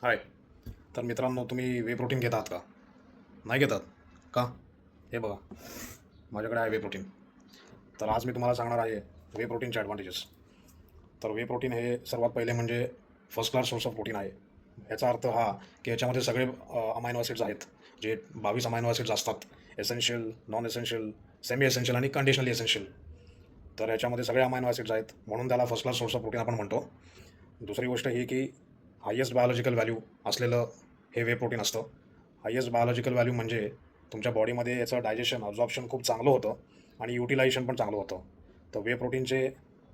हाय. तर मित्रांनो, तुम्ही वे प्रोटीन घेत आहात का? नाही घेतात का? हे बघा, माझ्याकडे आहे वे प्रोटीन. तर आज मी तुम्हाला सांगणार आहे वे प्रोटीनचे ॲडव्हान्टेजेस. तर वे प्रोटीन हे सर्वात पहिले म्हणजे first class source of protein आहे. याचा अर्थ हा की याच्यामध्ये सगळे अमायनो ॲसिड्स आहेत. जे 22 अमायनो ॲसिड्स असतात. Essential, non essential, semi essential आणि कंडिशनली एसेन्शियल. तर याच्यामध्ये सगळे अमायनो ॲसिड्स आहेत, म्हणून त्याला first class source of protein आपण म्हणतो. दुसरी गोष्ट ही की हायेस्ट बायोलॉजिकल व्हॅल्यू असलेलं हे वे प्रोटीन असतं. हायेस्ट बायोलॉजिकल व्हॅल्यू म्हणजे तुमच्या बॉडीमध्ये याचं डायजेशन, अब्झॉर्प्शन खूप चांगलं होतं आणि युटिलायझेशन पण चांगलं होतं. तर वे प्रोटीनचे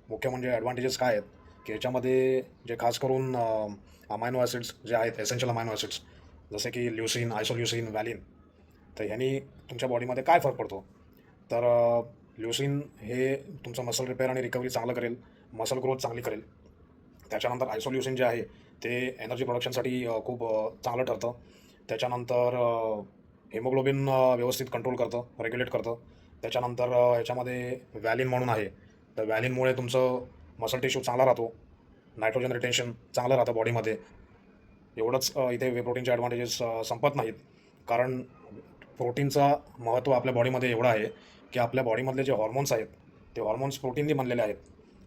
मुख्य म्हणजे ॲडव्हान्टेजेस काय आहेत, की याच्यामध्ये जे खास करून अमायनो ॲसिड्स जे आहेत, एसेन्शियल अमायनो ॲसिड्स, जसे की ल्युसीन, आयसोल्युसीन, व्हॅलिन. तर ह्यानी तुमच्या बॉडीमध्ये काय फरक पडतो? तर ल्युसीन हे तुमचं मसल रिपेअर आणि रिकव्हरी चांगलं करेल, मसल ग्रोथ चांगली करेल. त्याच्यानंतर आयसोल्युसिन जे आहे ते एनर्जी प्रोडक्शनसाठी खूप चांगलं ठरतं. त्याच्यानंतर हिमोग्लोबिन व्यवस्थित कंट्रोल करतं, रेग्युलेट करतं. त्याच्यानंतर ह्याच्यामध्ये व्हॅलिन म्हणून आहे. तर व्हॅलिनमुळे तुमचं मसल टिश्यू चांगला राहतो, नायट्रोजन रिटेन्शन चांगलं राहतं बॉडीमध्ये. एवढंच इथे वे प्रोटीनचे ॲडव्हान्टेजेस संपत नाहीत. कारण प्रोटीनचा महत्त्व आपल्या बॉडीमध्ये एवढं आहे की आपल्या बॉडीमधले जे हॉर्मोन्स आहेत, ते हॉर्मोन्स प्रोटीननी बनलेले आहेत.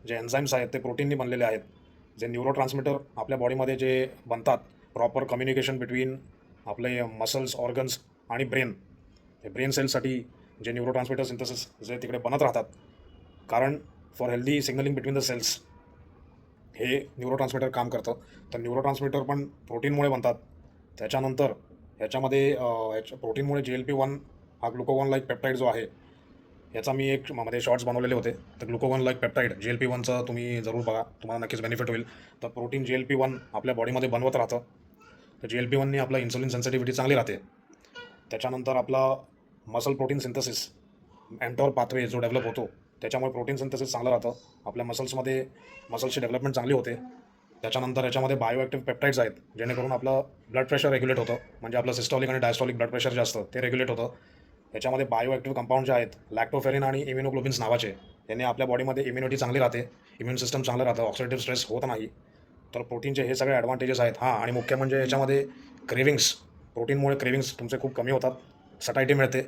जे एन्झाईम्स आहेत ते प्रोटीननी बनलेले आहेत. जे न्यूरोट्रान्समीटर आपल्या बॉडीमध्ये जे बनतात, प्रॉपर कम्युनिकेशन बिटवीन आपले मसल्स, ऑर्गन्स आणि ब्रेन. हे ब्रेन सेल्ससाठी जे न्यूरोट्रान्समीटर सिंथेसिस जे तिकडे बनत राहतात. कारण for healthy signalling between the cells हे न्यूरोट्रान्समीटर काम करतं. तर न्यूरोट्रान्समीटर पण प्रोटीनमुळे बनतात. त्याच्यानंतर ह्याच्यामध्ये ह्याच्या प्रोटीनमुळे GLP-1 हा ग्लुकोगॉन लाईक पेप्टाईड जो आहे, याचा मी एक मध्ये शॉर्ट्स बनवलेले होते. तर ग्लुकोगॉन लाईक पेप्टाईड GLP-1चं तुम्ही जरूर बघा, तुम्हाला नक्कीच बेनिफिट होईल. तर प्रोटीन GLP-1 आपल्या बॉडीमध्ये बनवत राहतं. तर GLP-1नी आपलं इन्सुलिन सेन्सिटिव्हिटी चांगली राहते. त्याच्यानंतर आपला मसल प्रोटीन सिंथेसिस एम्टॉर पाथवे जो डेव्हलप होतो, त्याच्यामुळे प्रोटीन सिंथेसिस चांगलं राहतं. आपल्या मसल्समध्ये मसल्सची डेव्हलपमेंट चांगली होते. त्याच्यानंतर याच्यामध्ये बायो ॲक्टिव्ह पेप्टाईड्स आहेत, जेणेकरून आपलं ब्लड प्रेशर रेग्युलेट होतं. म्हणजे आपलं सिस्टॉलिक आणि डायस्टॉलिक ब्लड प्रेशर जे असतं ते रेग्युलेट होतं. याच्यामध्ये बायो ॲक्टिव्ह कंपाऊंड जे आहेत, लॅक्टोफेरिन आणि इम्युनोग्लोबिन्स नावाचे, यांनी आपल्या बॉडीमध्ये इम्युनिटी चांगली राहते, इम्युन सिस्टम चांगलं राहतं, ऑक्सिडेटिव्ह स्ट्रेस होत नाही. तर प्रोटीनचे हे सगळे ॲडव्हान्टेजेस आहेत. हां, आणि मुख्य म्हणजे याच्यामध्ये क्रेविंग्स, प्रोटीनमुळे क्रेविंग्स तुमचे खूप कमी होतात, सटायटी मिळते